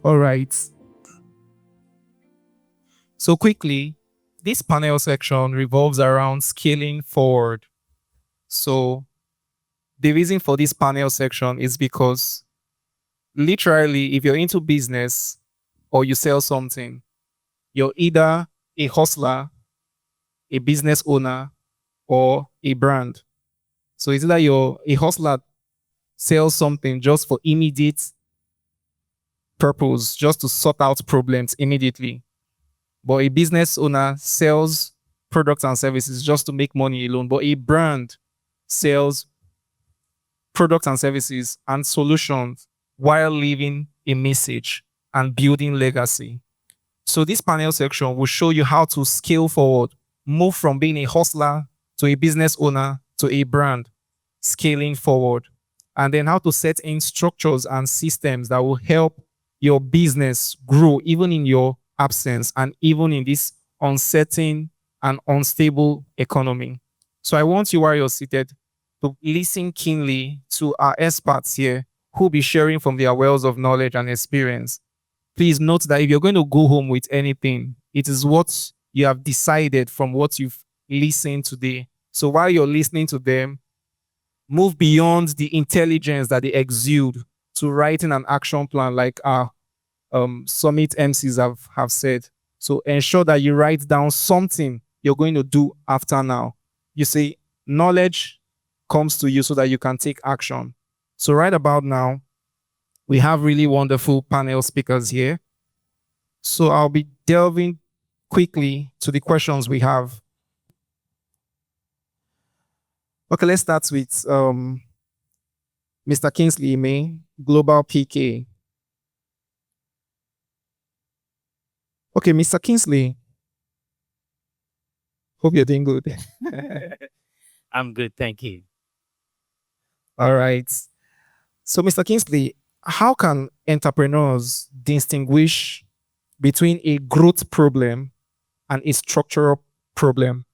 All right. So quickly, this panel section revolves around scaling forward. So the reason for this panel section is because literally, if you're into business or you sell something, you're either a hustler, a business owner, or a brand. So it's either you're a hustler, sells something just for immediate purpose, just to sort out problems immediately. But a business owner sells products and services just to make money alone. But a brand sells products and services and solutions while leaving a message and building legacy. So this panel section will show you how to scale forward, move from being a hustler to a business owner to a brand, scaling forward, and then how to set in structures and systems that will help your business grow even in your absence and even in this uncertain and unstable economy. So I want you, while you're seated, to listen keenly to our experts here who will be sharing from their wells of knowledge and experience. Please note that if you're going to go home with anything, it is what you have decided from what you've listened today. So while you're listening to them, move beyond the intelligence that they exude to writing an action plan like our summit MCs have said. So ensure that you write down something you're going to do after now. You see, knowledge comes to you so that you can take action. So right about now, we have really wonderful panel speakers here. So I'll be delving quickly to the questions we have. Okay, let's start with Mr. Kingsley May, Global PK. Okay, Mr. Kingsley. Hope you're doing good. I'm good, thank you. All right. So, Mr. Kingsley, how can entrepreneurs distinguish between a growth problem and a structural problem?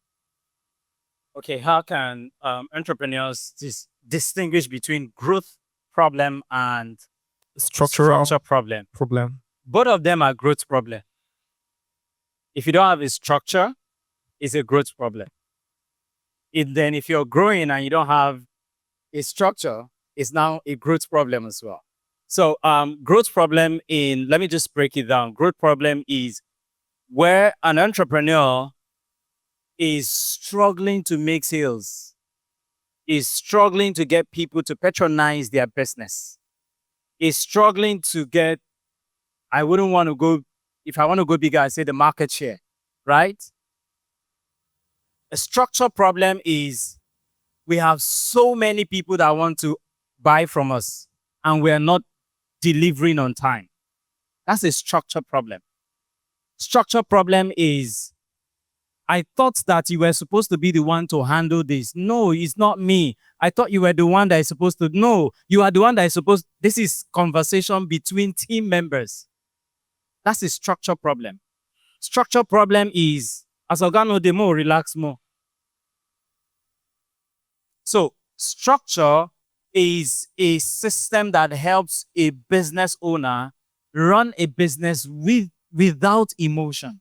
Okay, how can entrepreneurs distinguish between growth problem and Structural structure problem? problem. Both of them are growth problem. If you don't have a structure, it's a growth problem. Then if you're growing and you don't have a structure, it's now a growth problem as well. So growth problem let me just break it down. Growth problem is where an entrepreneur is struggling to make sales, is struggling to get people to patronize their business, is struggling to get, I wouldn't want to go, if I want to go bigger, I say the market share, right? A structure problem is we have so many people that want to buy from us and we're not delivering on time. That's a structure problem. Structure problem is, I thought that you were supposed to be the one to handle this. No, it's not me. I thought you were the one that is supposed to. No, you are the one that is supposed. This is conversation between team members. That's a structure problem. Structure problem is, as organo de more, relax more. So structure is a system that helps a business owner run a business without emotion.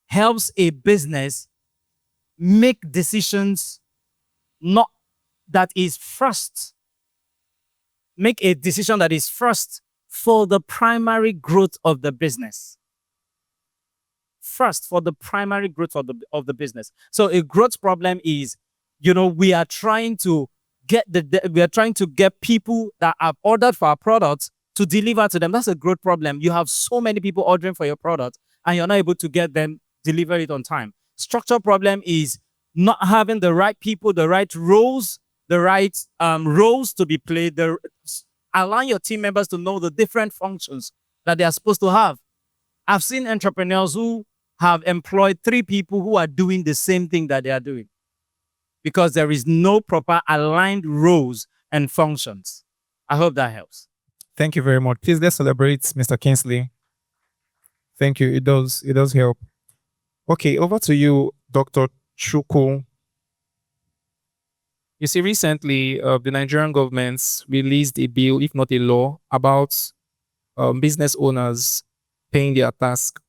Helps a business make decisions not that is first. Make a decision that is first for the primary growth of the business. First for the primary growth of the business. So a growth problem is, we are trying to get people that have ordered for our products to deliver to them. That's a growth problem. You have so many people ordering for your product and you're not able to get them deliver it on time. Structure problem is not having the right people, the right roles, roles to be played. Allow your team members to know the different functions that they are supposed to have. I've seen entrepreneurs who have employed 3 people who are doing the same thing that they are doing because there is no proper aligned roles and functions. I hope that helps. Thank you very much. Please let's celebrate Mr. Kingsley. Thank you. It does help. Okay, over to you, Dr. Chukwu. You see, recently, the Nigerian government released a bill, if not a law, about business owners paying their task,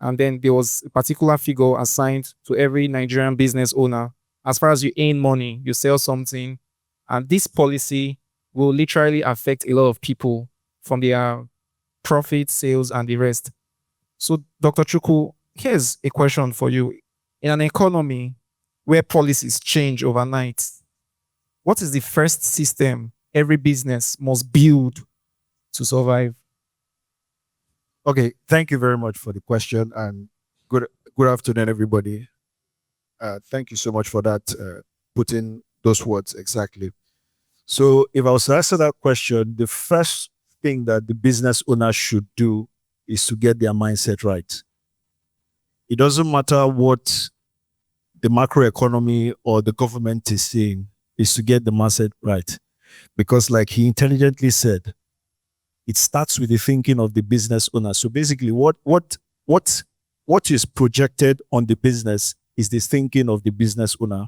and then there was a particular figure assigned to every Nigerian business owner. As far as you earn money, you sell something, and this policy will literally affect a lot of people from their profit, sales, and the rest. So, Dr. Chuku, here's a question for you. In an economy where policies change overnight, what is the first system every business must build to survive? Okay, thank you very much for the question, and good afternoon, everybody. Thank you so much for that, putting those words exactly. So, if I was to answer that question, the first thing that the business owner should do is to get their mindset right. It doesn't matter what the macroeconomy or the government is saying, is to get the mindset right. Because, like he intelligently said, it starts with the thinking of the business owner. So basically, what is projected on the business is the thinking of the business owner.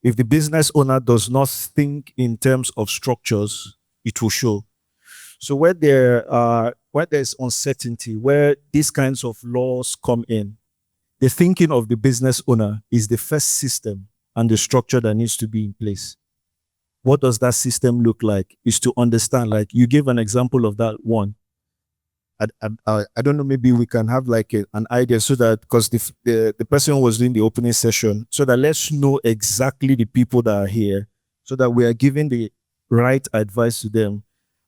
If the business owner does not think in terms of structures, it will show. So where there's uncertainty, where these kinds of laws come in, the thinking of the business owner is the first system and the structure that needs to be in place. What does that system look like? Is to understand, like you gave an example of that one. I don't know, maybe we can have like an idea so that, because the person who was doing the opening session, so that let's know exactly the people that are here, so that we are giving the right advice to them.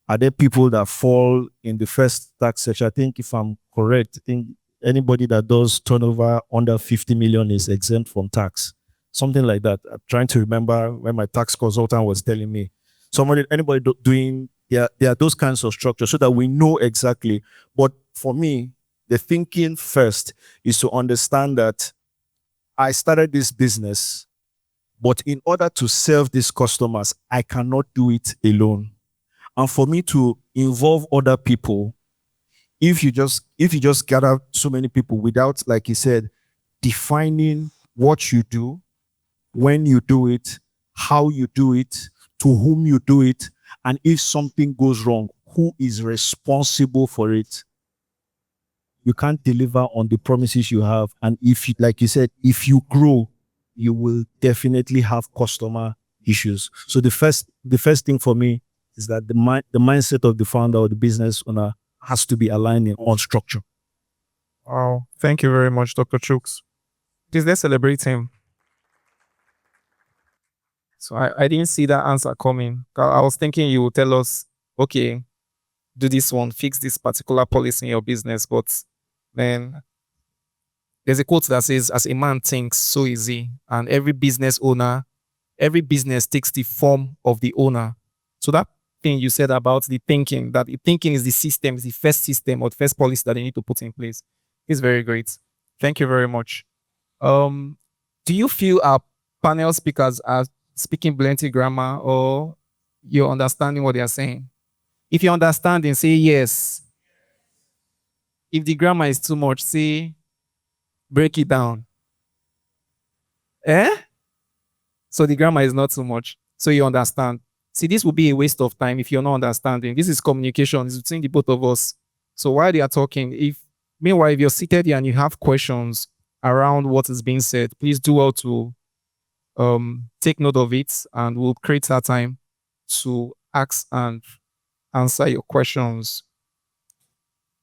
Are there people that fall in the first tax section? I think if I'm correct, I think anybody that does turnover under 50 million is exempt from tax. Something like that. I'm trying to remember when my tax consultant was telling me. Anybody doing, yeah, there are those kinds of structures so that we know exactly. But for me, the thinking first is to understand that I started this business, but in order to serve these customers, I cannot do it alone. And for me to involve other people, if you just gather so many people without, like he said, defining what you do, when you do it, how you do it, to whom you do it, and if something goes wrong, who is responsible for it, you can't deliver on the promises you have. And if you, like you said, if you grow, you will definitely have customer issues. So the first thing for me is that the mindset of the founder or the business owner has to be aligned on structure. Wow. Thank you very much, Dr. Chooks. Please, let's celebrate him. So I didn't see that answer coming. I was thinking you would tell us, okay, do this one, fix this particular policy in your business. But then there's a quote that says, as a man thinks, so is he. And every business owner, every business takes the form of the owner. So that thing you said about the thinking, that the thinking is the system, is the first system or the first policy that they need to put in place, is very great. Thank you very much. Do you feel our panel speakers are speaking plenty grammar, or you're understanding what they are saying? If you understand, then say yes. If the grammar is too much, say break it down. Eh? So the grammar is not too much. So you understand. See, this will be a waste of time if you're not understanding. This is communication. It's between the both of us. So while they are talking, meanwhile, if you're seated here and you have questions around what is being said, please do well to take note of it, and we'll create that time to ask and answer your questions.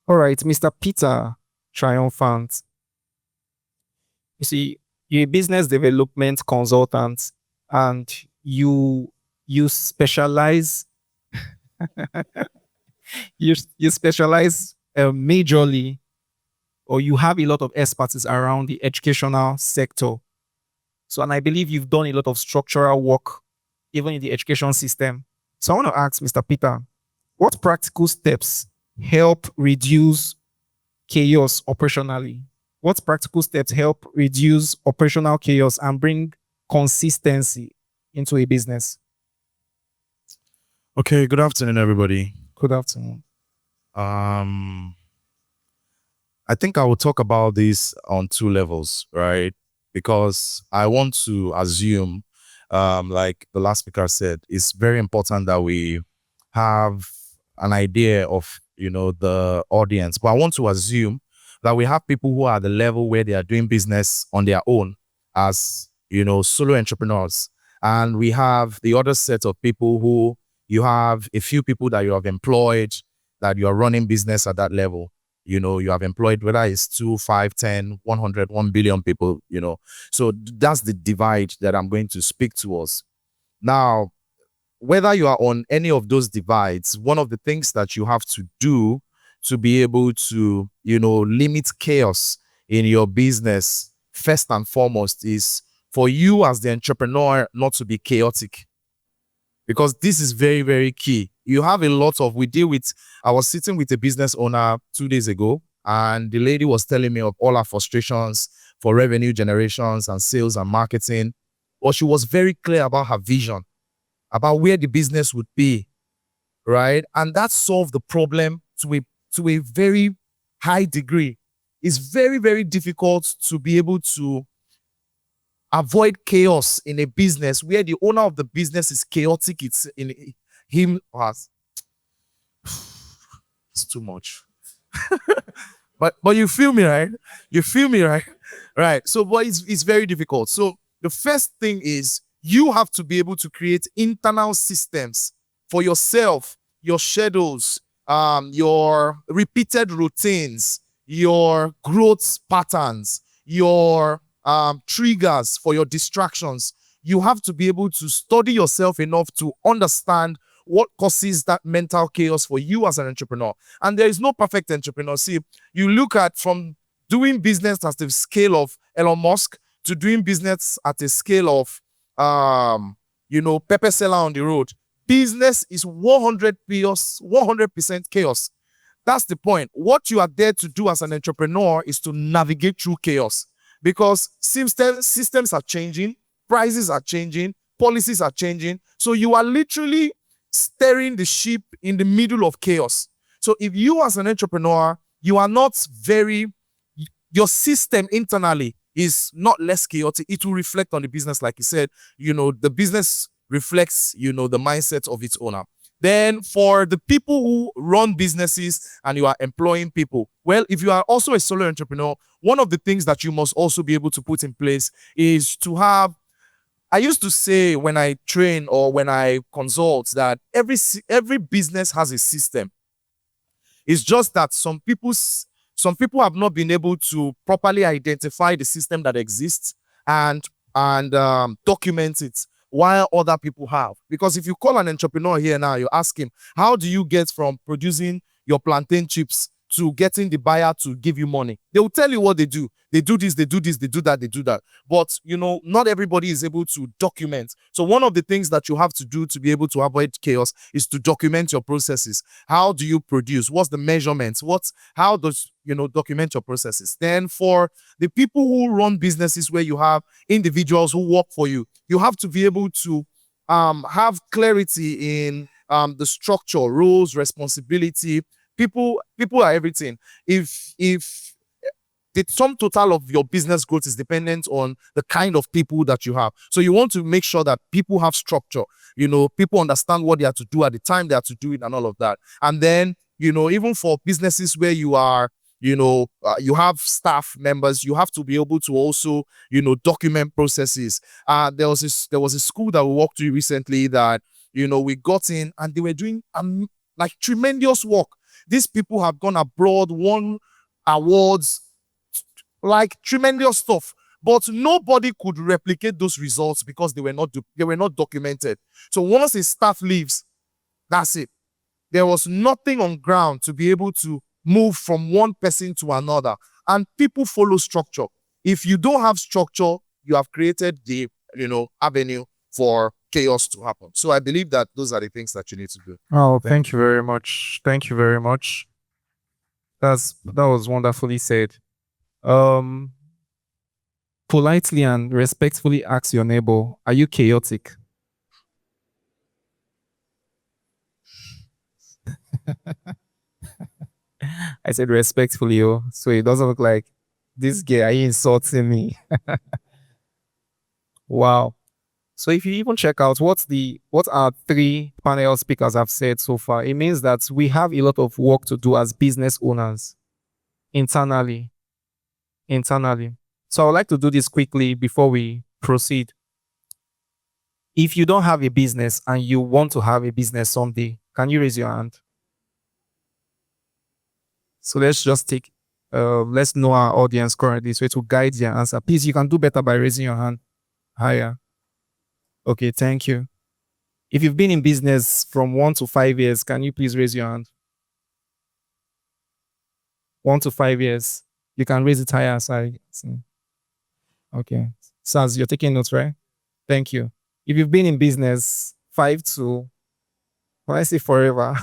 All right, Mr. Peter Triumphant. You see, you're a business development consultant, and you specialize you specialize majorly, or you have a lot of expertise around the educational sector. So, and I believe you've done a lot of structural work even in the education system. So I want to ask Mr. Peter, what practical steps help reduce chaos operationally? What practical steps help reduce operational chaos and bring consistency into a business? Okay, good afternoon, everybody. Good afternoon. Um, I think I will talk about this on two levels, right? Because I want to assume, like the last speaker said, it's very important that we have an idea of, the audience, but I want to assume that we have people who are at the level where they are doing business on their own as, solo entrepreneurs. And we have the other set of people who you have a few people that you have employed, that you are running business at that level. You have employed, whether it's 2, 5, 10, 100, 1 billion people, So that's the divide that I'm going to speak to us. Now, whether you are on any of those divides, one of the things that you have to do to be able to, limit chaos in your business, first and foremost, is for you as the entrepreneur not to be chaotic. Because this is very, very key. You have a lot of, I was sitting with a business owner 2 days ago, and the lady was telling me of all her frustrations for revenue generations and sales and marketing. But she was very clear about her vision, about where the business would be, right? And that solved the problem to a very high degree. It's very, very difficult to be able to avoid chaos in a business where the owner of the business is chaotic. It's in him or us. It's too much. but you feel me, right? You feel me, right? Right. So, but it's very difficult. So the first thing is you have to be able to create internal systems for yourself, your schedules, your repeated routines, your growth patterns, your triggers for your distractions. You have to be able to study yourself enough to understand what causes that mental chaos for you as an entrepreneur. And there is no perfect entrepreneur. See, you look at from doing business at the scale of Elon Musk to doing business at a scale of, Pepper Seller on the road. Business is 100 chaos, 100% chaos. That's the point. What you are there to do as an entrepreneur is to navigate through chaos, because systems are changing, prices are changing, policies are changing. So you are literally steering the ship in the middle of chaos. So if you as an entrepreneur, you are not your system internally is not less chaotic, it will reflect on the business. Like you said, the business reflects, the mindset of its owner. Then for the people who run businesses and you are employing people, well, if you are also a solo entrepreneur, one of the things that you must also be able to put in place is to have, I used to say when I train or when I consult that every business has a system. It's just that some people have not been able to properly identify the system that exists and document it, while other people have. Because if you call an entrepreneur here now, you ask him, how do you get from producing your plantain chips to getting the buyer to give you money? They will tell you what they do. They do this, they do this, they do that, they do that. But, not everybody is able to document. So one of the things that you have to do to be able to avoid chaos is to document your processes. How do you produce? What's the measurements? How does, document your processes? Then for the people who run businesses where you have individuals who work for you, you have to be able to have clarity in the structure, roles, responsibility. People are everything. If the sum total of your business growth is dependent on the kind of people that you have. So you want to make sure that people have structure, people understand what they have to do at the time they have to do it and all of that. And then, even for businesses where you are, you have staff members, you have to be able to also, document processes. There was a school that we walked to recently that, we got in and they were doing like tremendous work. These people have gone abroad, won awards, like tremendous stuff, but nobody could replicate those results because they were not documented. So once a staff leaves, that's it. There was nothing on ground to be able to move from one person to another. And people follow structure. If you don't have structure, you have created the avenue for chaos to happen. So I believe that those are the things that you need to do. Oh, thank you very much. Thank you very much. That was wonderfully said. Politely and respectfully ask your neighbor, are you chaotic? I said respectfully, so it doesn't look like this guy, are you insulting me? Wow. So if you even check out what our three panel speakers have said so far, it means that we have a lot of work to do as business owners internally. So I would like to do this quickly before we proceed. If you don't have a business and you want to have a business someday, can you raise your hand? So let's just let's know our audience currently so it will guide their answer. Please, you can do better by raising your hand higher. Okay, thank you. If you've been in business from 1 to 5 years, can you please raise your hand? 1 to 5 years. You can raise it higher. Sorry. Okay. Saz, you're taking notes, right? Thank you. If you've been in business 5 to, when I say forever,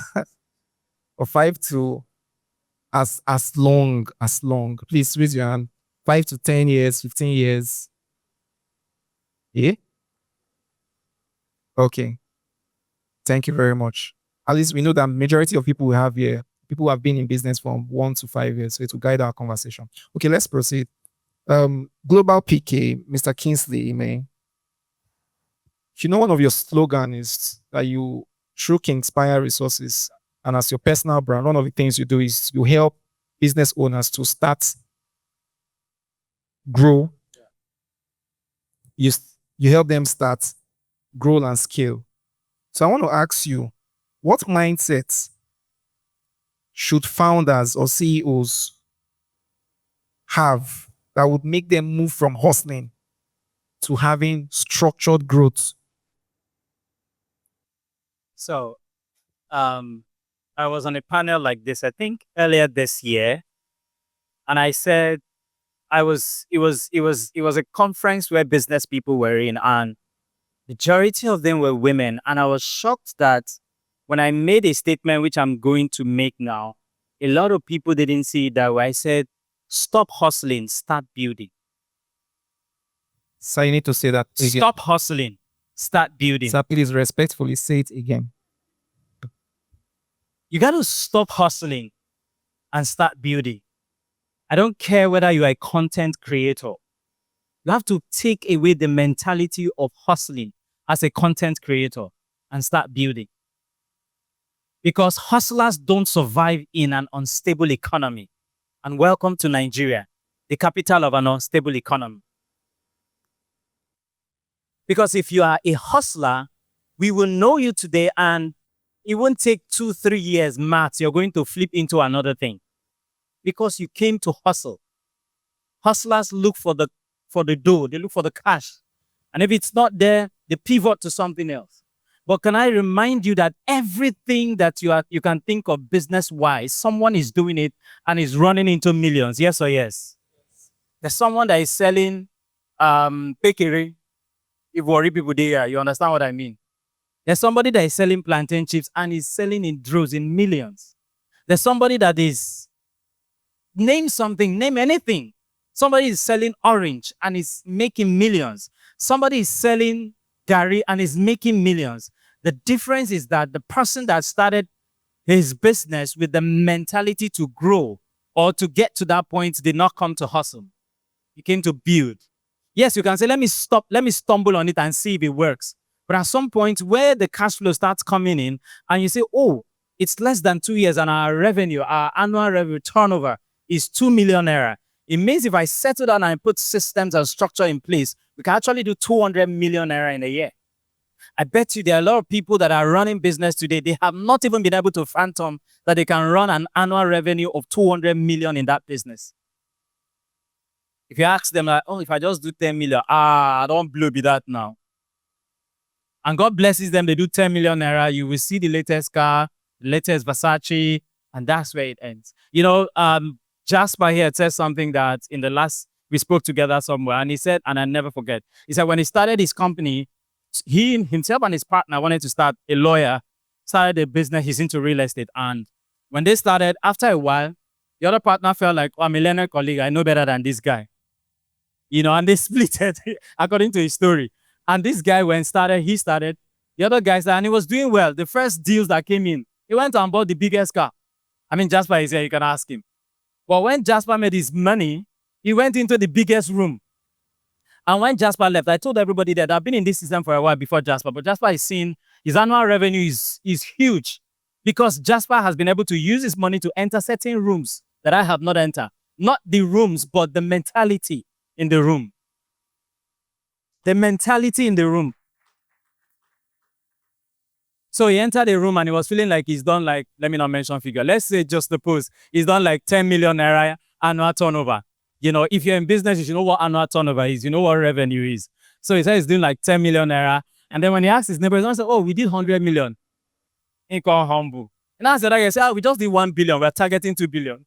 or 5 to as long, please raise your hand. 5 to 10 years, 15 years. Yeah? Okay. Thank you very much. At least we know that majority of people we have here, people who have been in business from 1 to 5 years, so it will guide our conversation. Okay, let's proceed. Global PK, Mr. Kingsley, man. You know, one of your slogan is that you, through Kingspire Resources and as your personal brand, one of the things you do is you help business owners to start, grow. You help them start, grow, and scale. So I want to ask you, what mindsets should founders or CEOs have that would make them move from hustling to having structured growth? So, I was on a panel like this, I think earlier this year, and I said it was a conference where business people were in, and majority of them were women, and I was shocked that when I made a statement, which I'm going to make now, a lot of people didn't see it that way. I said, stop hustling, start building. So you need to say that again. Stop hustling, start building. So please respectfully say it again. You got to stop hustling and start building. I don't care whether you are a content creator. You have to take away the mentality of hustling as a content creator and start building. Because hustlers don't survive in an unstable economy. And welcome to Nigeria, the capital of an unstable economy. Because if you are a hustler, we will know you today, and it won't take 2-3 years max. You're going to flip into another thing because you came to hustle. Hustlers look for the dough. They look for the cash. And if it's not there, they pivot to something else. But can I remind you that everything that you can think of business-wise, someone is doing it and is running into millions. Yes or yes? There's someone that is selling bakery. If worry people there, you understand what I mean? There's somebody that is selling plantain chips and is selling in droves, in millions. There's somebody that is, name something, name anything. Somebody is selling orange and is making millions. Somebody is selling gari and is making millions. The difference is that the person that started his business with the mentality to grow or to get to that point did not come to hustle. He came to build. Yes, you can say, let me stumble on it and see if it works. But at some point where the cash flow starts coming in and you say, oh, it's less than 2 years and our revenue, our annual revenue turnover is 2 million naira. It means if I settle down and put systems and structure in place, we can actually do 200 million naira in a year. I bet you there are a lot of people that are running business today. They have not even been able to phantom that they can run an annual revenue of 200 million in that business. If you ask them, like, oh, if I just do 10 million, I don't blow be that now. And God blesses them, they do 10 million naira. You will see the latest car, the latest Versace, and that's where it ends. You know, Jasper here said something that in the last, we spoke together somewhere, and he said, and I never forget, he said when he started his company, he himself and his partner wanted to start a lawyer, started a business, he's into real estate. And when they started, after a while, the other partner felt like, oh, I'm a learner colleague, I know better than this guy. You know, and they split it according to his story. And this guy, when he started, the other guy started, and he was doing well. The first deals that came in, he went and bought the biggest car. I mean, Jasper is here, you can ask him. But when Jasper made his money, he went into the biggest room. And when Jasper left, I told everybody that I've been in this system for a while before Jasper, but Jasper is seeing his annual revenue is huge because Jasper has been able to use his money to enter certain rooms that I have not entered. Not the rooms, but the mentality in the room. The mentality in the room. So he entered the room and he was feeling like he's done like, let me not mention figure. Let's say just suppose he's done like 10 million naira annual turnover. You know, if you're in business, you should know what annual turnover is. You know what revenue is. So he said he's doing like 10 million naira. And then when he asked his neighbors, he said, oh, we did 100 million. He called humble. And I said, I said, oh, we just did 1 billion. We're targeting 2 billion.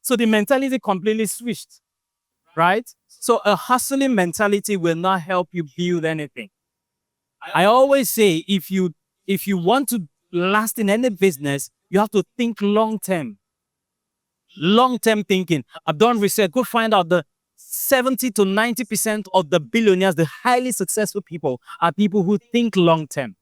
So the mentality completely switched, right? So a hustling mentality will not help you build anything. I always say, if you want to last in any business, you have to think long-term. Long-term thinking. I've done research. Go find out the 70 to 90% of the billionaires, the highly successful people, are people who think long-term.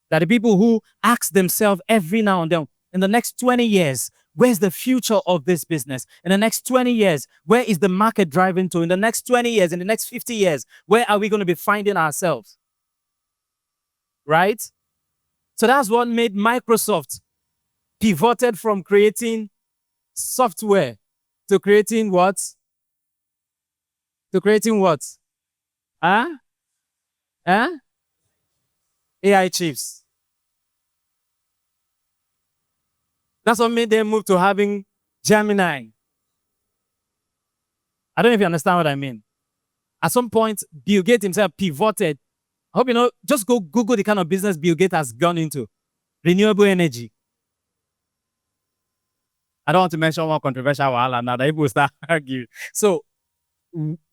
That the people who ask themselves every now and then, in the next 20 years, where's the future of this business? In the next 20 years, where is the market driving to? In the next 20 years, in the next 50 years, where are we going to be finding ourselves? Right? So that's what made Microsoft pivoted from creating software to creating what? To creating what? Huh? Huh? AI chips. That's what made them move to having Gemini. I don't know if you understand what I mean. At some point, Bill Gates himself pivoted. I hope you know, just go Google the kind of business Bill Gates has gone into. Renewable energy. I don't want to mention one controversial one now that people will start arguing. So,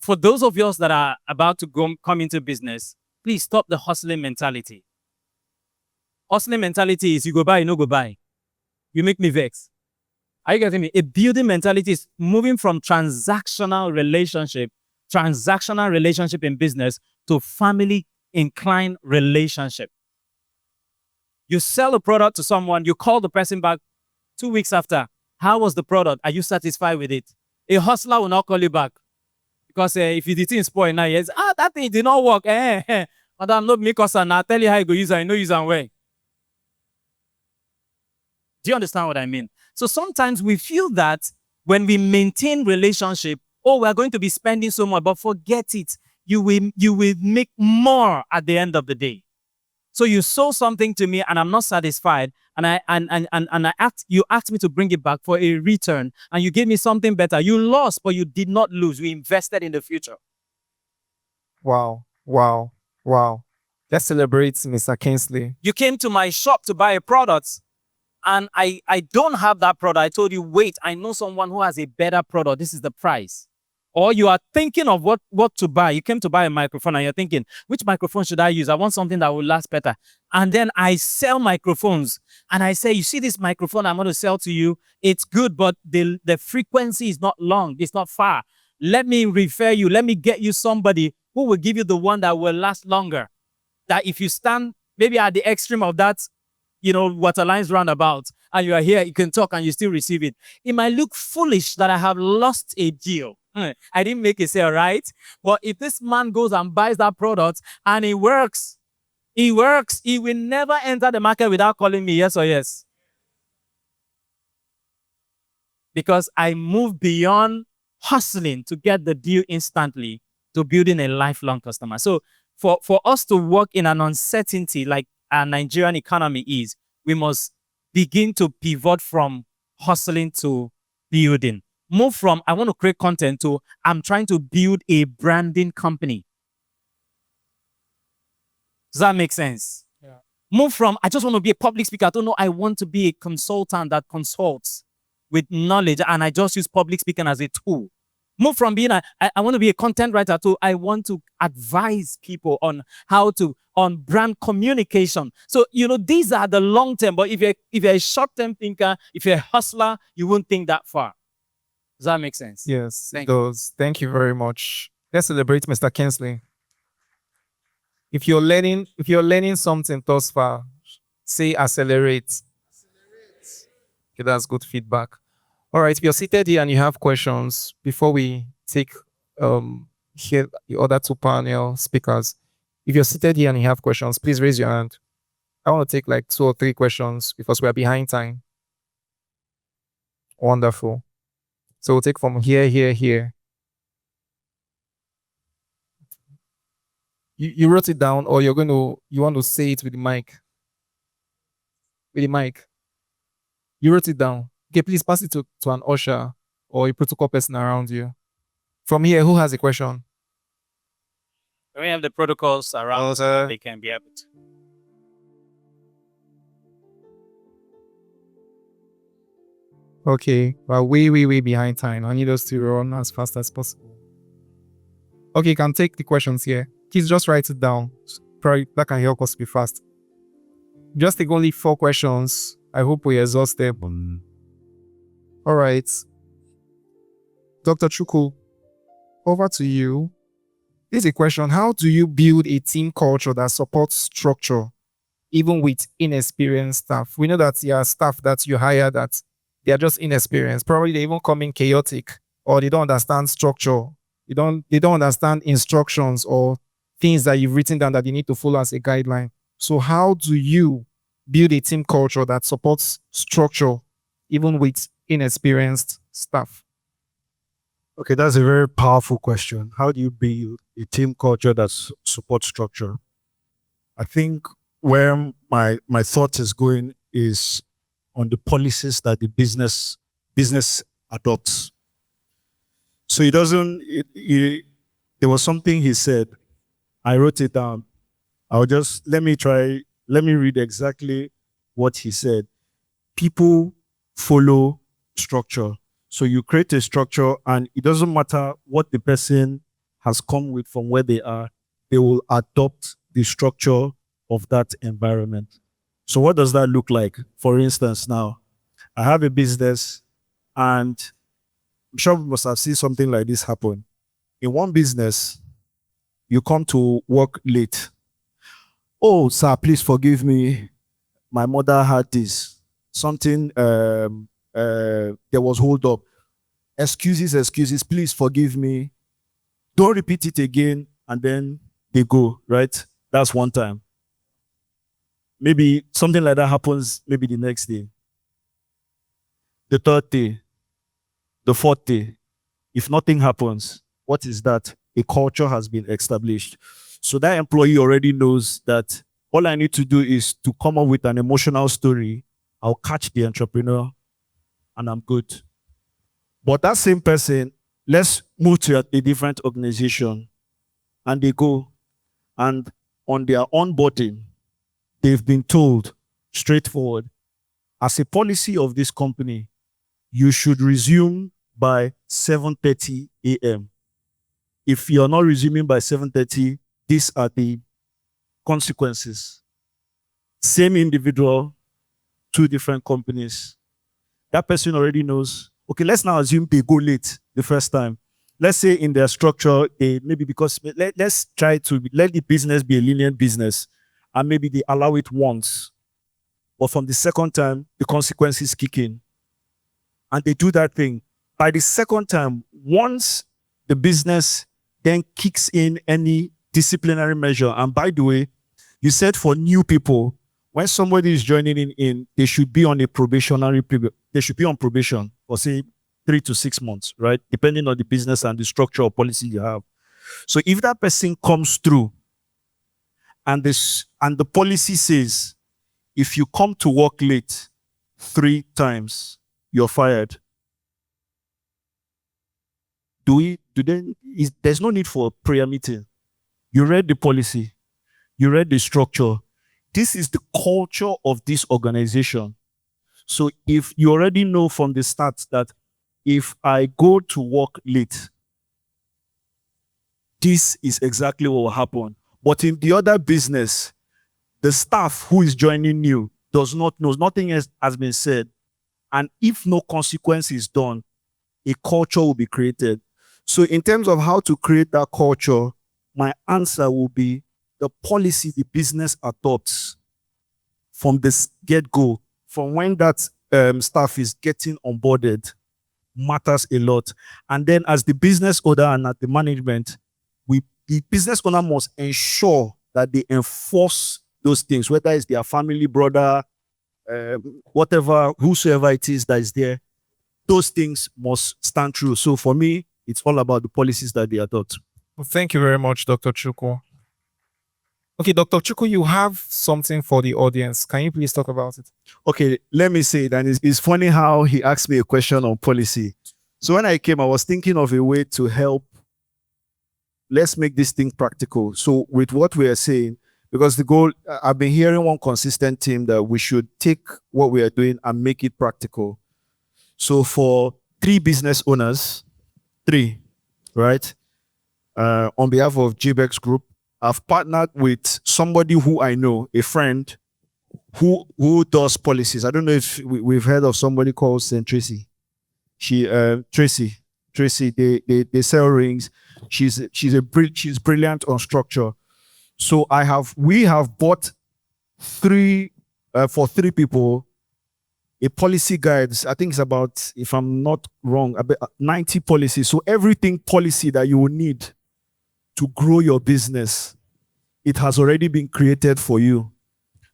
for those of us that are about to come into business, please stop the hustling mentality. Hustling mentality is you go buy, you no go buy. You make me vex. Are you getting me? A building mentality is moving from transactional relationship in business to family inclined relationship. You sell a product to someone, you call the person back 2 weeks after. How was the product? Are you satisfied with it? A hustler will not call you back. Because if you didn't spoil now, yes, that thing did not work. Madam, no make us now tell you how you go use it, I know use and way. Do you understand what I mean? So sometimes we feel that when we maintain relationship, oh, we're going to be spending so much, but forget it. You will make more at the end of the day. So you sold something to me and I'm not satisfied, and you asked me to bring it back for a return, and you gave me something better. You lost, but you did not lose. You invested in the future. Wow. Wow. Wow. Let's celebrate Mr. Kingsley. You came to my shop to buy a product, and I don't have that product. I told you, wait, I know someone who has a better product. This is the price. Or you are thinking of what to buy. You came to buy a microphone and you're thinking, which microphone should I use? I want something that will last better. And then I sell microphones and I say, you see this microphone I'm going to sell to you? It's good, but the frequency is not long. It's not far. Let me refer you. Let me get you somebody who will give you the one that will last longer. That if you stand maybe at the extreme of that, Waterlines roundabout, and you are here, you can talk and you still receive it. It might look foolish that I have lost a deal. I didn't make a sale, right? But if this man goes and buys that product and it works, he will never enter the market without calling me yes or yes. Because I move beyond hustling to get the deal instantly to building a lifelong customer. So for us to work in an uncertainty like our Nigerian economy is, we must begin to pivot from hustling to building. Move from, I want to create content, to, I'm trying to build a branding company. Does that make sense? Yeah. Move from, I just want to be a public speaker. I don't know, I want to be a consultant that consults with knowledge, and I just use public speaking as a tool. Move from being, I want to be a content writer to, I want to advise people on how to, on brand communication. So, these are the long term, but if you're a short-term thinker, if you're a hustler, you won't think that far. Does that make sense? Yes, it does. Thank you very much. Let's celebrate Mr. Kingsley. If you're learning something thus far, say accelerate. Okay, that's good feedback. All right, if you're seated here and you have questions, before we take hear the other two panel speakers. If you're seated here and you have questions, please raise your hand. I want to take like 2 or 3 questions because we are behind time. Wonderful. So we'll take from here, here, here. You wrote it down, or you want to say it with the mic? With the mic. You wrote it down. Okay, please pass it to an usher or a protocol person around you. From here, who has a question? We have the protocols around so they can be able to. Okay, we're way, way, way behind time. I need us to run as fast as possible. Okay, you can take the questions here. Please just write it down. Probably that can help us be fast. Just take only 4 questions. I hope we exhaust them. All right. Dr. Chukwu, over to you. Here's a question. How do you build a team culture that supports structure, even with inexperienced staff? We know that there are staff that you hire that they are just inexperienced. Probably they even come in chaotic, or they don't understand structure. They don't understand instructions or things that you've written down that they need to follow as a guideline. So how do you build a team culture that supports structure, even with inexperienced staff? Okay, that's a very powerful question. How do you build a team culture that supports structure? I think where my thought is going is on the policies that the business adopts. So he doesn't. There was something he said. I wrote it down. let me read exactly what he said. People follow structure. So you create a structure, and it doesn't matter what the person has come with from where they are, they will adopt the structure of that environment. So what does that look like? For instance, now, I have a business, and I'm sure we must have seen something like this happen. In one business, you come to work late. Oh, sir, please forgive me. My mother had this. Something, there was hold up. Excuses, please forgive me. Don't repeat it again, and then they go, right? That's one time. Maybe something like that happens maybe the next day. The third day, the fourth day. If nothing happens, what is that? A culture has been established. So that employee already knows that all I need to do is to come up with an emotional story. I'll catch the entrepreneur and I'm good. But that same person, let's move to a different organization, and they go, and on their onboarding, they've been told straightforward, as a policy of this company, you should resume by 7:30 a.m. If you're not resuming by 7:30, these are the consequences. Same individual, 2 different companies. That person already knows. Okay, let's now assume they go late the first time. Let's say in their structure, let's try to let the business be a lenient business, and maybe they allow it once. But from the second time, the consequences kick in. And they do that thing. By the second time, once the business then kicks in any disciplinary measure, and by the way, you said for new people, when somebody is joining in, they should be on a probationary period. They should be on probation for say 3 to 6 months, right? Depending on the business and the structure or policy you have. So if that person comes through and the policy says, if you come to work late 3 times, you're fired. There's no need for a prayer meeting. You read the policy. You read the structure. This is the culture of this organization. So if you already know from the start that if I go to work late, this is exactly what will happen. But in the other business, the staff who is joining new does not know, nothing else has been said. And if no consequence is done, a culture will be created. So in terms of how to create that culture, my answer will be the policy the business adopts from the get-go, from when that staff is getting onboarded, matters a lot. And then as the business owner and at the management, the business owner must ensure that they enforce those things, whether it's their family, brother, whatever, whosoever it is that is there, those things must stand true. So for me, it's all about the policies that they adopt. Well, thank you very much, Dr. Chuku. Okay, Dr. Chuku, you have something for the audience. Can you please talk about it? Okay, let me say it. And it's funny how he asked me a question on policy. So when I came, I was thinking of a way to help. Let's make this thing practical. So with what we are saying, because the goal, I've been hearing one consistent theme that we should take what we are doing and make it practical. So for 3 business owners, 3, right? On behalf of JBEX Group, I've partnered with somebody who I know, a friend, who does policies. I don't know if we've heard of somebody called Saint Tracy. Tracy, they sell rings. She's brilliant on structure. So we have bought 3 for 3 people a policy guide. I think it's about, if I'm not wrong, about 90 policies. So everything policy that you will need to grow your business, it has already been created for you.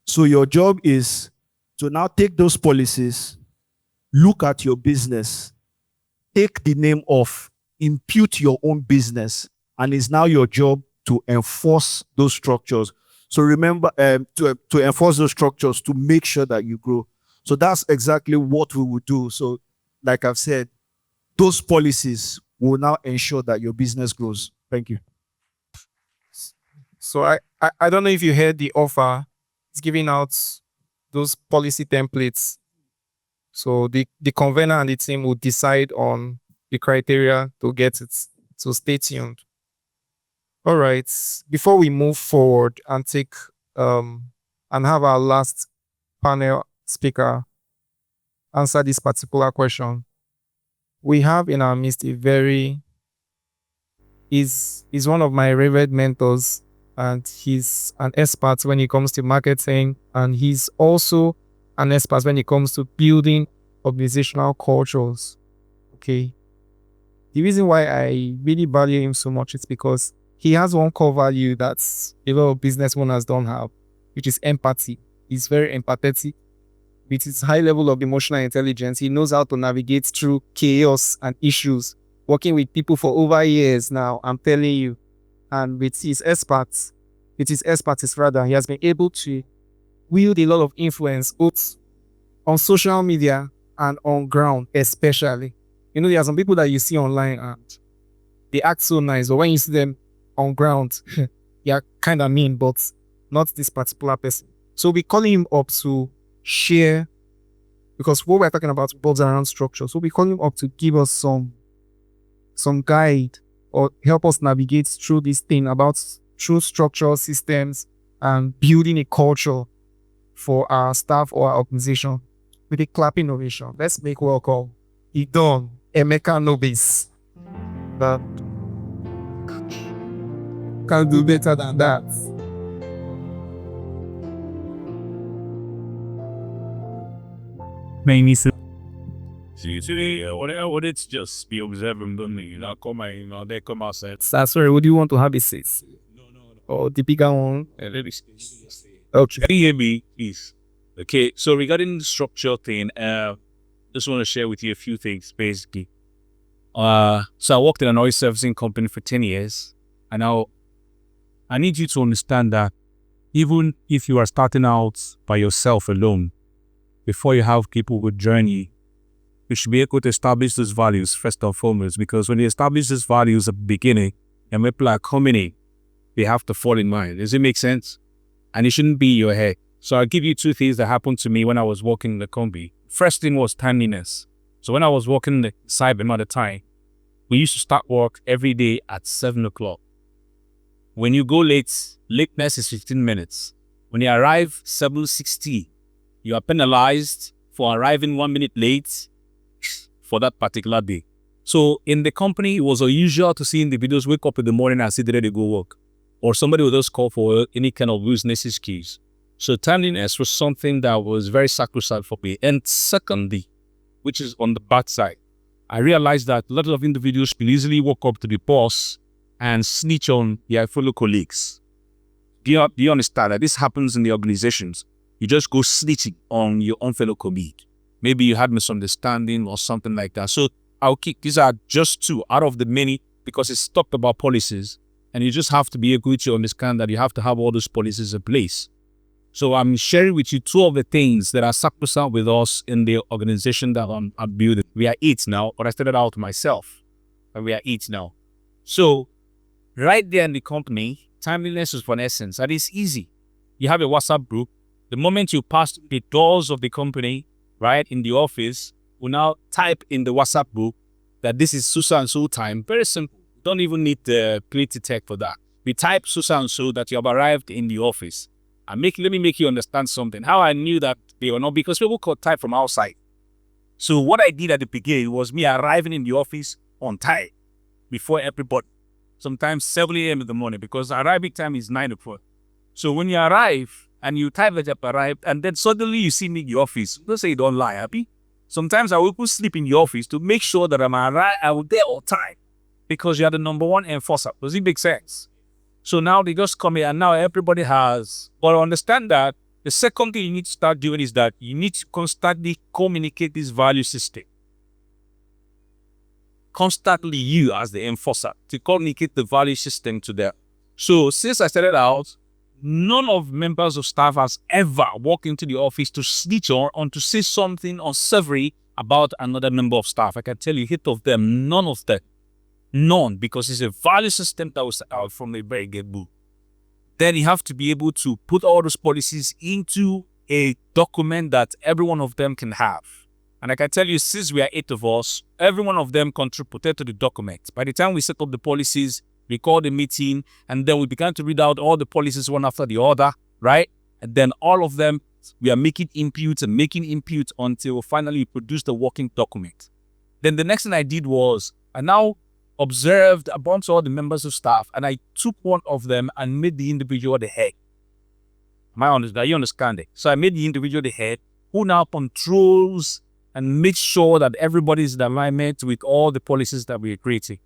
So your job is to now take those policies, look at your business, take the name off, impute your own business, and it's now your job to enforce those structures. So remember, to enforce those structures to make sure that you grow. So that's exactly what we will do. So like I've said, those policies will now ensure that your business grows. Thank you. So I don't know if you heard the offer. It's giving out those policy templates. So the convener and the team will decide on the criteria to get it. So stay tuned. All right. Before we move forward and take and have our last panel speaker answer this particular question, we have in our midst a very is one of my revered mentors, and he's an expert when it comes to marketing, and he's also an expert when it comes to building organizational cultures. Okay. The reason why I really value him so much is because he has one core value that a lot of business owners don't have, which is empathy. He's very empathetic. With his high level of emotional intelligence, he knows how to navigate through chaos and issues, working with people for over years now, I'm telling you. And with his expertise, he has been able to wield a lot of influence both on social media and on ground, especially. You know, there are some people that you see online and they act so nice, but when you see them on ground, they are kind of mean, but not this particular person. So we're calling him up to share, because what we're talking about revolves around structure. So we're calling him up to give us some guide or help us navigate through this thing about true structural systems and building a culture for our staff or our organization with a clapping ovation. Let's make welcome Idon Emeka Nobis. But can't do better than that. See, what I wanted to just be observing, don't you? Not come, they come outside. Sorry, would you want to have a seat? No. Or the bigger one? Okay. Okay. Can you hear me, please? Okay, so regarding the structure thing, just want to share with you a few things, basically. So I worked in an oil servicing company for 10 years, and now I need you to understand that even if you are starting out by yourself alone, before you have people who join you should be able to establish those values first and foremost, because when you establish these values at the beginning, and people are coming in, they have to fall in line. Does it make sense? And it shouldn't be your head. So I'll give you 2 things that happened to me when I was working in the combi. First thing was timeliness. So when I was working in the cyber at the time, we used to start work every day at 7 o'clock. When you go late, lateness is 15 minutes. When you arrive 7:60, you are penalized for arriving 1 minute late for that particular day. So in the company, it was unusual to see individuals wake up in the morning and say they're ready to go work. Or somebody would just call for any kind of business excuse. So timeliness was something that was very sacrosanct for me. And secondly, which is on the bad side, I realized that a lot of individuals will easily walk up to the boss and snitch on their fellow colleagues. Do you understand that this happens in the organizations? You just go snitching on your own fellow colleague. Maybe you had misunderstanding or something like that. So these are just two out of the many, because it's talked about policies, and you just have to be able to understand that you have to have all those policies in place. So I'm sharing with you two of the things that are sacrosanct with us in the organization that I'm building. We are 8 now, but I started out myself, and we are 8 now. So right there in the company, timeliness is an essence, and it's easy. You have a WhatsApp group. The moment you pass the doors of the company, right, in the office, we now type in the WhatsApp group that this is so and so time. Very simple. Don't even need the creative tech for that. We type so and so that you have arrived in the office. And let me make you understand something. How I knew that they were not, because people could type from outside. So what I did at the beginning was me arriving in the office on time before everybody. Sometimes 7 a.m. in the morning, because arriving time is 9 o'clock. So when you arrive and you type that you have arrived, and then suddenly you see me in the office, don't say you don't lie, happy. Sometimes I will put sleep in the office to make sure that I'm there on time, because you are the number one enforcer. Does it make sense? So now they just come here, and now everybody has. But understand that the second thing you need to start doing is that you need to constantly communicate this value system. Constantly, you as the enforcer, to communicate the value system to them. So since I started out, none of members of staff has ever walked into the office to snitch on to say something unsavory about another member of staff. I can tell you, 8 of them, none of them. None, because it's a value system that was out from the very get-go. Then you have to be able to put all those policies into a document that every one of them can have. And I can tell you, since we are 8 of us, every one of them contributed to the document. By the time we set up the policies, we called a meeting, and then we began to read out all the policies one after the other, right? And then all of them, we are making inputs and making inputs until finally we produce the working document. Then the next thing I did was, I now observed a bunch of all the members of staff, and I took one of them and made the individual the head. Are you understanding? So I made the individual the head, who now controls and makes sure that everybody is in alignment with all the policies that we are creating.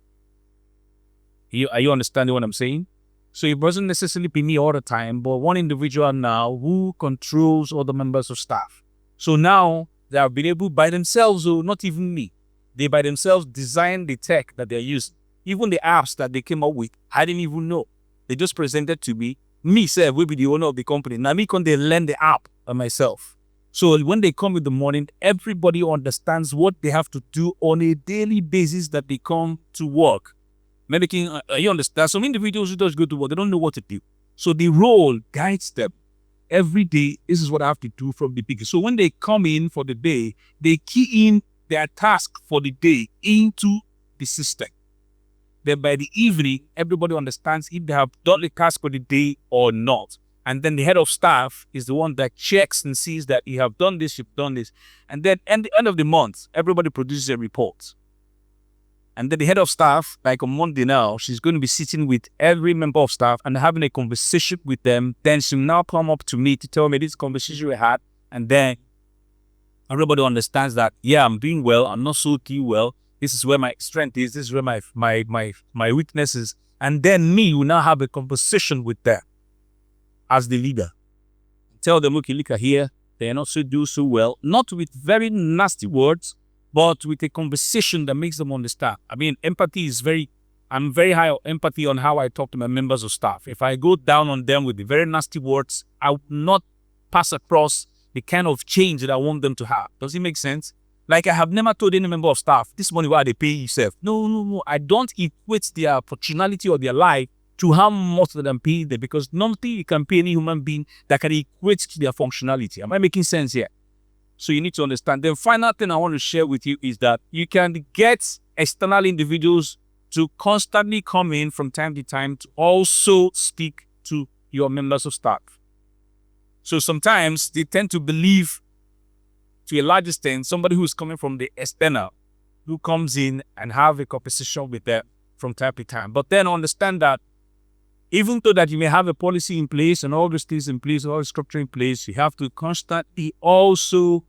Are you understanding what I'm saying? So it doesn't necessarily be me all the time, but one individual now who controls all the members of staff. So now they have been able by themselves, or not even me, they by themselves design the tech that they're using. Even the apps that they came up with, I didn't even know. They just presented to me. Me, sir, will be the owner of the company. Now me, can they learn the app by myself? So when they come in the morning, everybody understands what they have to do on a daily basis that they come to work. You understand? Some individuals who just go to work, they don't know what to do. So the role guides them. Every day, this is what I have to do from the beginning. So when they come in for the day, they key in their task for the day into the system. Then by the evening, everybody understands if they have done the task for the day or not. And then the head of staff is the one that checks and sees that you have done this, you've done this. And then at the end of the month, everybody produces a report. And then the head of staff, like on Monday now, she's going to be sitting with every member of staff and having a conversation with them. Then she'll now come up to me to tell me this conversation we had. And then everybody understands that, yeah, I'm doing well. I'm not so doing well. This is where my strength is. This is where my weakness is. And then me will now have a conversation with them as the leader. Tell them, okay, look here. They're not so do so well. Not with very nasty words, but with a conversation that makes them understand. I mean, empathy is I'm very high on empathy on how I talk to my members of staff. If I go down on them with the very nasty words, I would not pass across the kind of change that I want them to have. Does it make sense? Like I have never told any member of staff, this money why they pay yourself. No. I don't equate their functionality or their life to how much that I'm paying them, because nothing you can pay any human being that can equate to their functionality. Am I making sense here? So you need to understand. The final thing I want to share with you is that you can get external individuals to constantly come in from time to time to also speak to your members of staff. So sometimes they tend to believe, to a large extent, somebody who's coming from the external, who comes in and have a conversation with them from time to time. But then understand that even though that you may have a policy in place and all those things in place, all the structure in place, you have to constantly also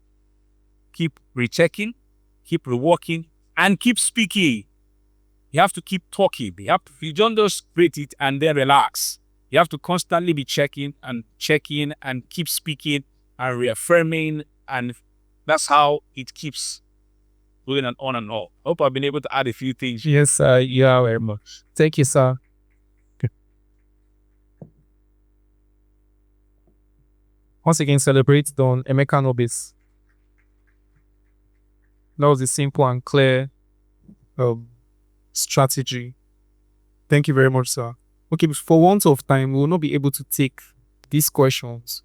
keep rechecking, keep reworking, and keep speaking. You have to keep talking. You don't just create it and then relax. You have to constantly be checking and keep speaking and reaffirming. And that's how it keeps going and on and on. Hope I've been able to add a few things. Yes, sir. You are very much. Thank you, sir. Once again, celebrate Don Emeka Nobis. That was a simple and clear strategy. Thank you very much, sir. Okay, for want of time, we will not be able to take these questions.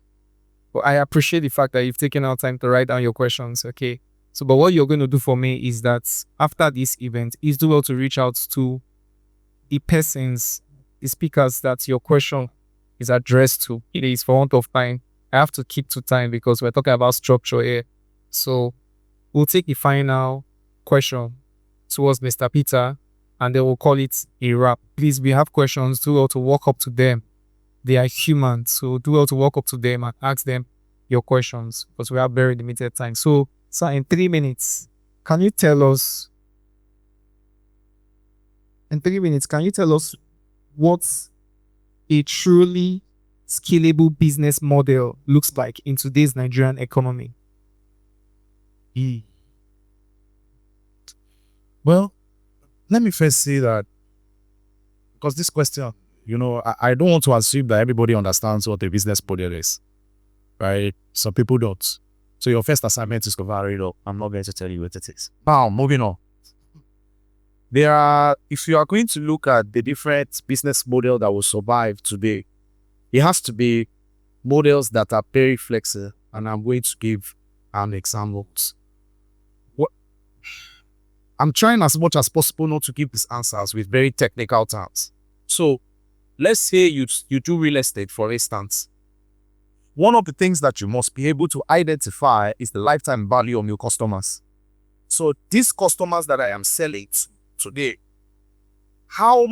But I appreciate the fact that you've taken out time to write down your questions, okay? So, but what you're going to do for me is that after this event, is do well to reach out to the persons, the speakers that your question is addressed to. It is for want of time. I have to keep to time because we're talking about structure here. So we'll take the final question towards Mr. Peter and then we'll call it a wrap. Please, we have questions, do well to walk up to them. They are human, so do well to walk up to them and ask them your questions because we have very limited time. So, sir, in 3 minutes, can you tell us what a truly scalable business model looks like in today's Nigerian economy? Well, let me first say that because this question, I don't want to assume that everybody understands what a business model is, right? Some people don't. So your first assignment is to I'm not going to tell you what it is. Now, moving on. If you are going to look at the different business model that will survive today, it has to be models that are very flexible, and I'm going to give an examples. I'm trying as much as possible not to give these answers with very technical terms. So let's say you do real estate, for instance. One of the things that you must be able to identify is the lifetime value of your customers. So these customers that I am selling today, how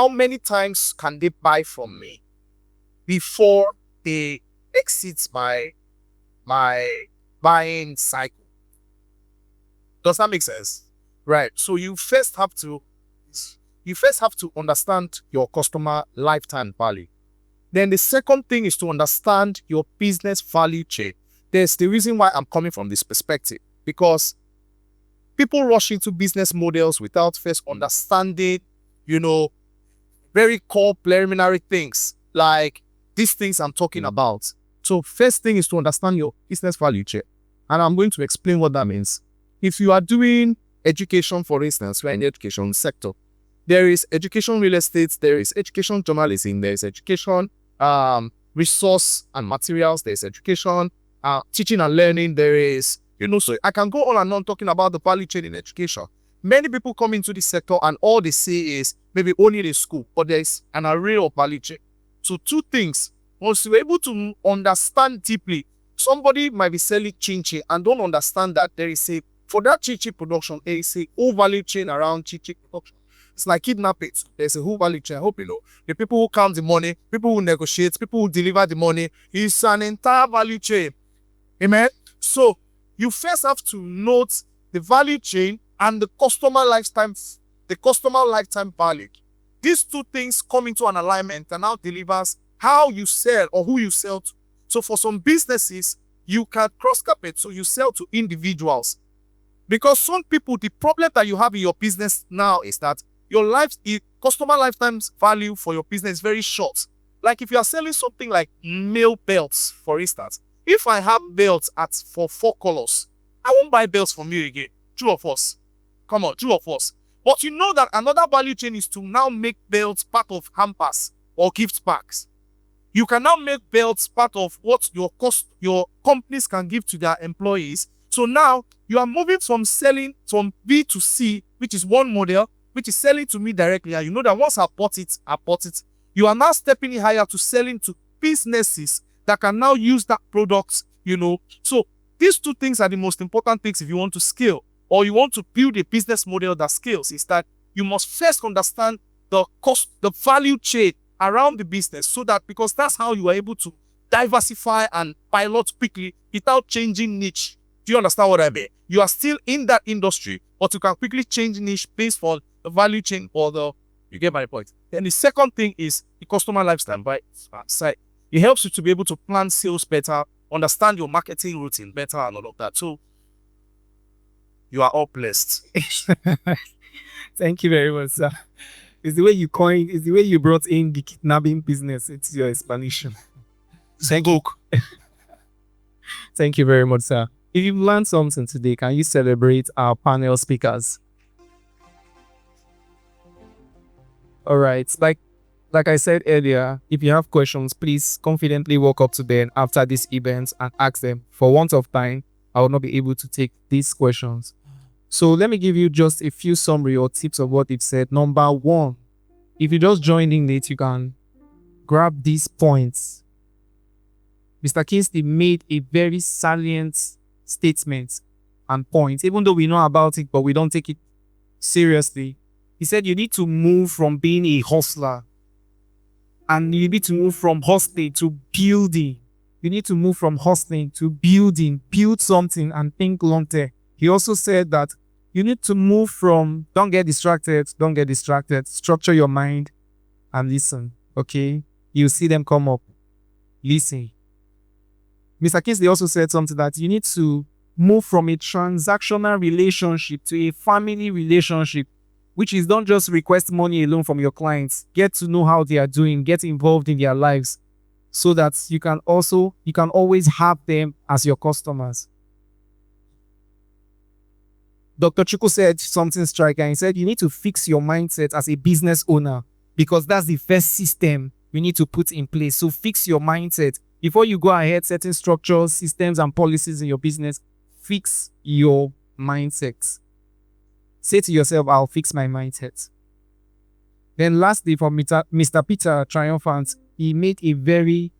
many times can they buy from me before they exit my buying cycle? Does that make sense? Right. So you first have to understand your customer lifetime value. Then the second thing is to understand your business value chain. There's the reason why I'm coming from this perspective, because people rush into business models without first understanding, very core preliminary things like these things I'm talking about. So first thing is to understand your business value chain. And I'm going to explain what that means. If you are doing education, for instance, we're in the education sector. There is education real estate, there is education journalism, there is education resource and materials, there is education teaching and learning, there is, so I can go on and on talking about the value chain in education. Many people come into this sector and all they say is maybe only the school, but there is an array of value chain. So two things, once you're able to understand deeply, somebody might be selling chinchi and don't understand that there is for that chinchi production, there is a whole value chain around chinchi production. It's like kidnapping. There's a whole value chain. I hope you know. The people who count the money, people who negotiate, people who deliver the money, it's an entire value chain. Amen? So you first have to note the value chain and the customer lifetime value. These two things come into an alignment and now delivers how you sell or who you sell to. So for some businesses, you can cross-carpet, so you sell to individuals. Because some people, the problem that you have in your business now is that your customer lifetime value for your business is very short. Like if you are selling something like male belts, for instance, if I have belts for 4 colors, I won't buy belts from you again. Two of us. Come on, two of us. But you know that another value chain is to now make belts part of hampers or gift packs. You can now make belts part of what your companies can give to their employees. So now you are moving from selling from B to C, which is one model, which is selling to me directly. And you know that once I bought it. You are now stepping higher to selling to businesses that can now use that product, So these two things are the most important things if you want to scale or you want to build a business model that scales, is that you must first understand the value chain around the business, so that because that's how you are able to diversify and pilot quickly without changing niche. Do you understand what I mean? You are still in that industry, but you can quickly change niche based on the value chain order. You get my point. Then the second thing is the customer lifestyle by side. It helps you to be able to plan sales better, understand your marketing routine better, and all of that. So you are all blessed. Thank you very much, sir. It's the way you coined, it's the way you brought in the kidnapping business into your explanation. Thank you. Thank you very much, sir. If you've learned something today, can you celebrate our panel speakers? All right. Like I said earlier, if you have questions, please confidently walk up to them after this event and ask them. For want of time, I will not be able to take these questions. So let me give you just a few summary or tips of what they've said. Number one, if you just joined in late, you can grab these points. Mr. Kingsley made a very salient statement and point, even though we know about it, but we don't take it seriously. He said you need to move from being a hustler and you need to move from hustling to building. You need to move from hustling to building, build something and think long term. He also said that you need to move from don't get distracted, structure your mind and listen, okay? You see them come up, listen. Mr. Kingsley also said something that you need to move from a transactional relationship to a family relationship, which is don't just request money alone from your clients. Get to know how they are doing, get involved in their lives so that you can always have them as your customers. Dr. Chuku said something striking. He said you need to fix your mindset as a business owner because that's the first system you need to put in place. So fix your mindset. Before you go ahead, setting structures, systems, and policies in your business, fix your mindset. Say to yourself, I'll fix my mindset. Then lastly, for Mr. Peter Triumphant, he made a very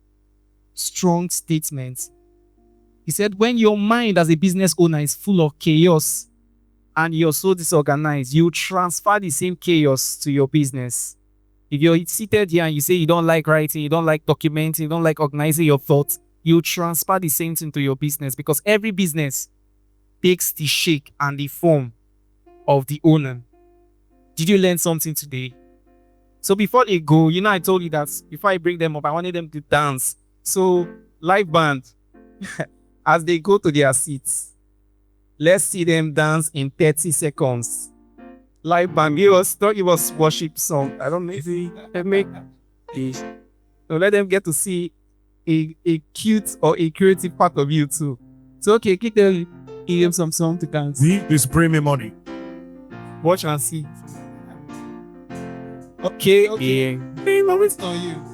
strong statement. He said, when your mind as a business owner is full of chaos and you're so disorganized, you transfer the same chaos to your business. If you're seated here and you say you don't like writing, you don't like documenting, you don't like organizing your thoughts, you transfer the same thing to your business because every business takes the shape and the form of the owner. Did you learn something today? So before they go, I told you that before I bring them up, I wanted them to dance. So live band, as they go to their seats, let's see them dance in 30 seconds. Live band, give us worship song. I don't know if they make this. So let them get to see a cute or a creative part of you too. So okay, give them some song to dance. This bring me money. Watch and see. Okay. Hey, it's on you.